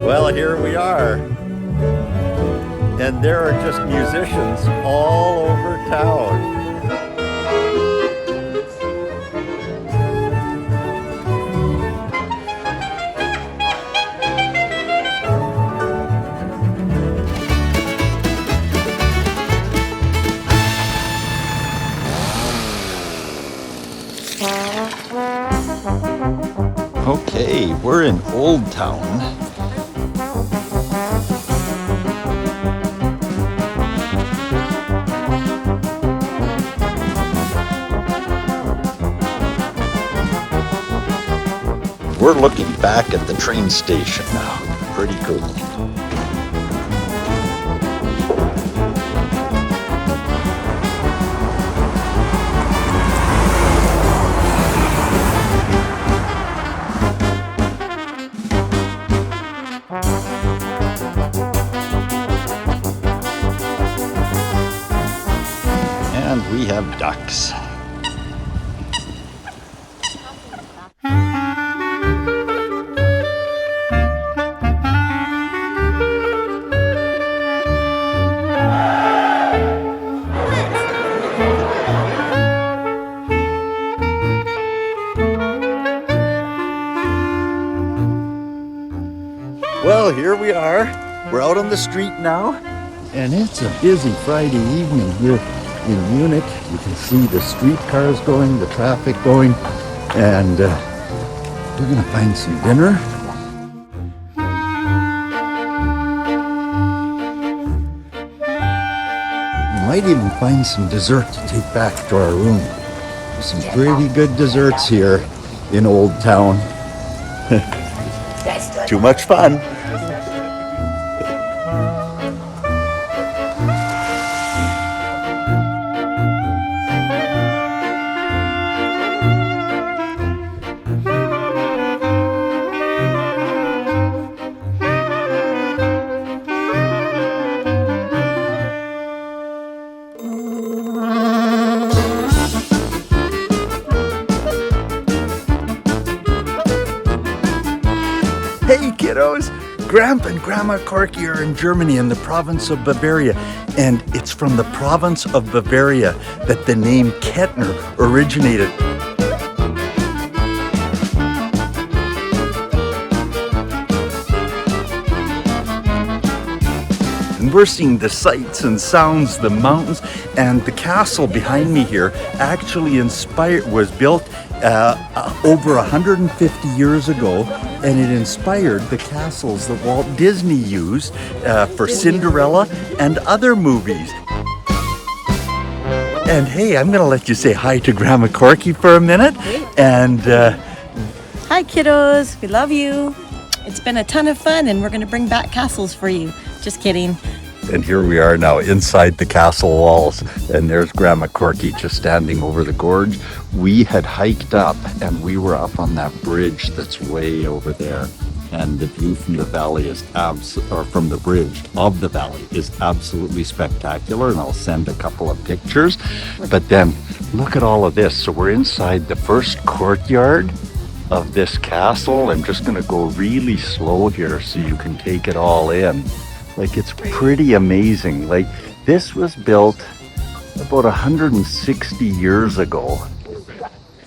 Well, here we are. And there are just musicians all over town. Okay, we're in Old Town. We're looking back at the train station now. Pretty cool. And we have ducks. Well, here we are. We're out on the street now, and it's a busy Friday evening here in Munich. You can see the streetcars going, the traffic going, and we're gonna find some dinner. We might even find some dessert to take back to our room. There's some pretty good desserts here in Old Town. Too much fun. Hey kiddos! Gramp and Grandma-Corki are in Germany in the province of Bavaria, and it's from the province of Bavaria that the name Kettner originated. And we're seeing the sights and sounds, the mountains, and the castle behind me here actually was built over 150 years ago, and it inspired the castles that Walt Disney used for Cinderella and other movies. And hey, I'm gonna let you say hi to Grandma-Corki for a minute. And hi kiddos, we love you. It's been a ton of fun, and we're gonna bring back castles for you. Just kidding. And here we are now inside the castle walls, and there's Grandma-Corki just standing over the gorge. We had hiked up, and we were up on that bridge that's way over there, and the view from the valley is from the bridge of the valley is absolutely spectacular, and I'll send a couple of pictures. But then look at all of this. So we're inside the first courtyard of this castle. I'm just going to go really slow here so you can take it all in. Like, it's pretty amazing. Like, this was built about 160 years ago.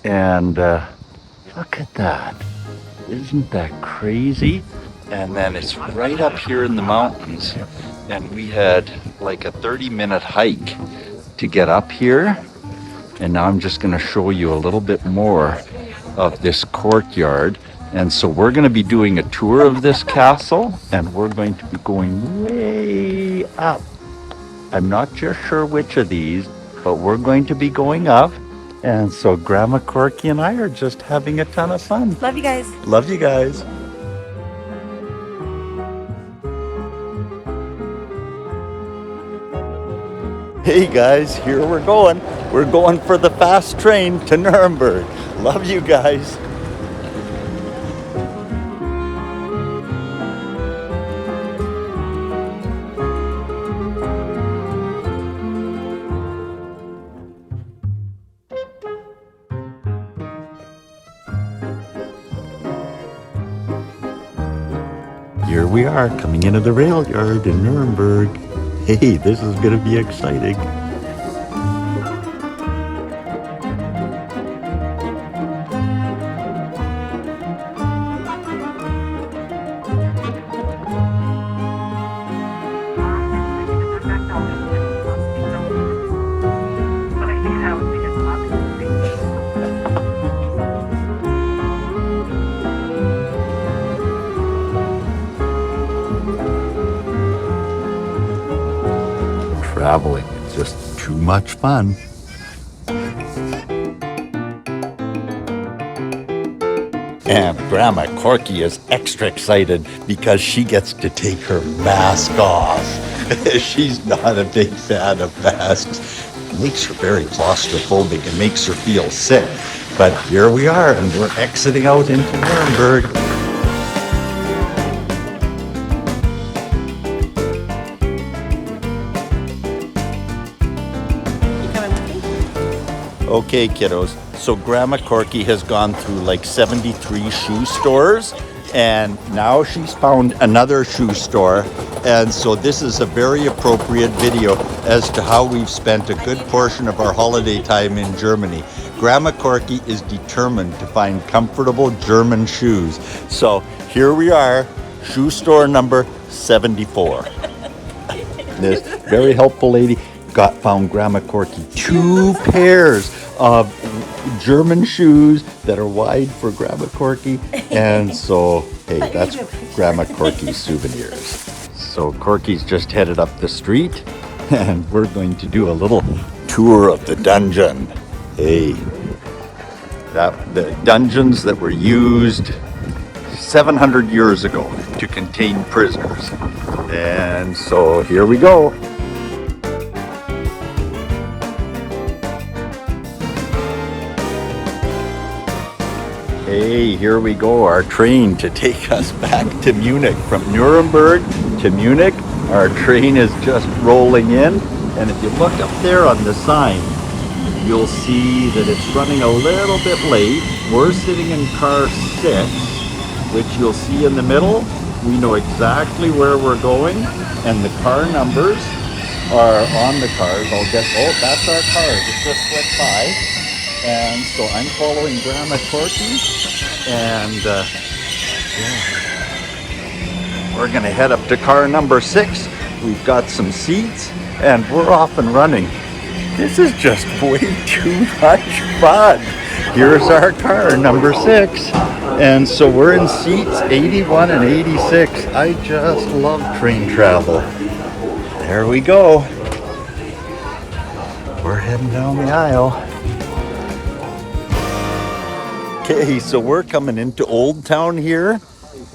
And look at that. Isn't that crazy? And then it's right up here in the mountains. And we had like a 30-minute hike to get up here. And now I'm just going to show you a little bit more of this courtyard. And so we're going to be doing a tour of this castle, and we're going to be going way up. I'm not just sure which of these, but we're going to be going up. And so Grandma-Corki and I are just having a ton of fun. Love you guys. Love you guys. Hey guys, here we're going. We're going for the fast train to Nuremberg. Love you guys. Here we are coming into the rail yard in Nuremberg. Hey, this is going to be exciting. Traveling is just too much fun. And Grandma Corki is extra excited because she gets to take her mask off. She's not a big fan of masks. It makes her very claustrophobic and makes her feel sick. But here we are, and we're exiting out into Nuremberg. Okay, kiddos, so Grandma Corki has gone through like 73 shoe stores, and now she's found another shoe store. And so this is a very appropriate video as to how we've spent a good portion of our holiday time in Germany. Grandma Corki is determined to find comfortable German shoes. So here we are, shoe store number 74. This very helpful lady found Grandma Corki 2 pairs of German shoes that are wide for Grandma Corki. And so, hey, that's Grandma Corki's souvenirs. So Corki's just headed up the street, and we're going to do a little tour of the dungeon. Hey, the dungeons that were used 700 years ago to contain prisoners. And so here we go. Hey, here we go, our train to take us back to Munich. From Nuremberg to Munich, our train is just rolling in. And if you look up there on the sign, you'll see that it's running a little bit late. We're sitting in car 6, which you'll see in the middle. We know exactly where we're going, and the car numbers are on the cars. That's our car. It just went by. And so I'm following Grandma Corki, and we're going to head up to car number 6. We've got some seats, and we're off and running. This is just way too much fun. Here's our car, number 6. And so we're in seats 81 and 86. I just love train travel. There we go. We're heading down the aisle. Okay, so we're coming into Old Town here,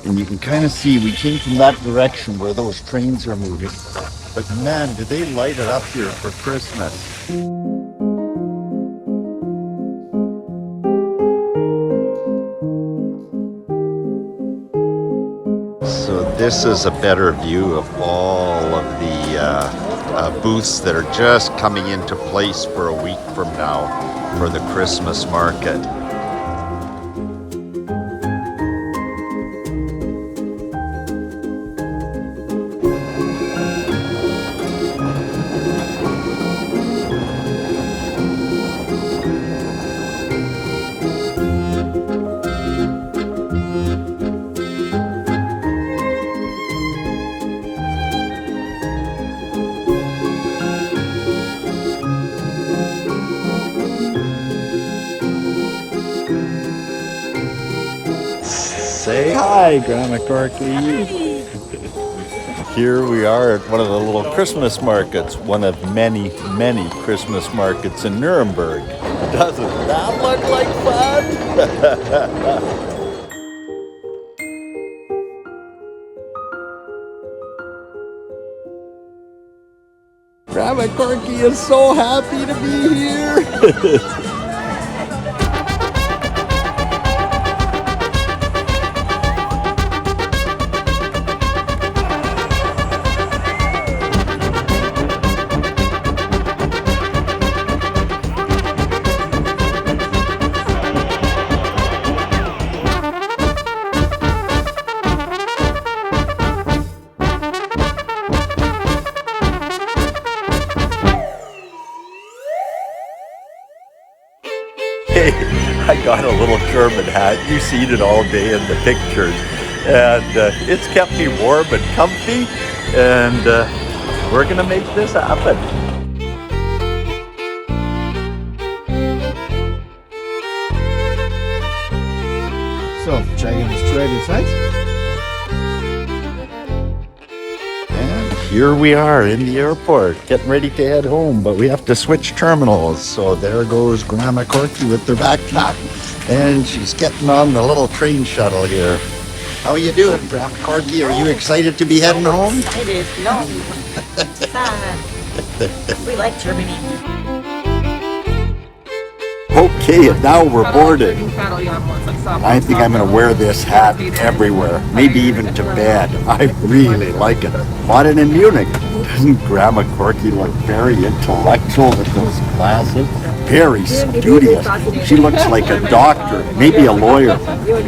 and you can kind of see we came from that direction where those trains are moving. But man, do they light it up here for Christmas. So this is a better view of all of the booths that are just coming into place for a week from now for the Christmas market. Say hi, Grandma Corki. Here we are at one of the little Christmas markets, one of many, many Christmas markets in Nuremberg. Doesn't that look like fun? Grandma Corki is so happy to be here. I got a little German hat. You've seen it all day in the pictures. And it's kept me warm and comfy. And we're going to make this happen. So, should I get this straight inside? And here we are in the airport, getting ready to head home, but we have to switch terminals. So there goes Grandma-Corki with her backpack, and she's getting on the little train shuttle here. How are you doing, Grandma-Corki? Are you excited to be heading home? Excited. No. Sad. We like Germany. Okay, and now we're boarded. I think I'm going to wear this hat everywhere, maybe even to bed. I really like it. Bought it in Munich. Doesn't Grandma-Corki look very intellectual with those glasses? Very studious. She looks like a doctor, maybe a lawyer,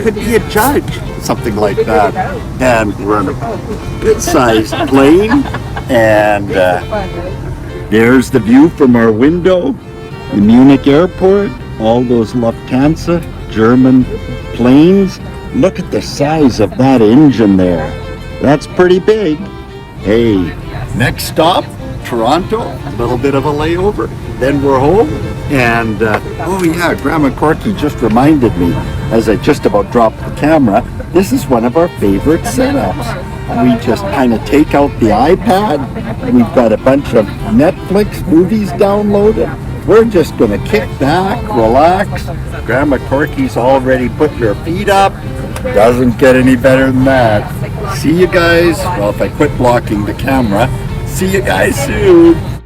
could be a judge, something like that. And we're in a good-sized plane, and there's the view from our window. The Munich airport, all those Lufthansa, German planes. Look at the size of that engine there. That's pretty big. Hey, next stop, Toronto, a little bit of a layover. Then we're home. And, oh yeah, Grandma-Corki just reminded me, as I just about dropped the camera, this is one of our favorite setups. We just kind of take out the iPad. We've got a bunch of Netflix movies downloaded. We're just going to kick back, relax. Grandma-Corki's already put her feet up. Doesn't get any better than that. See you guys. Well, if I quit blocking the camera, see you guys soon.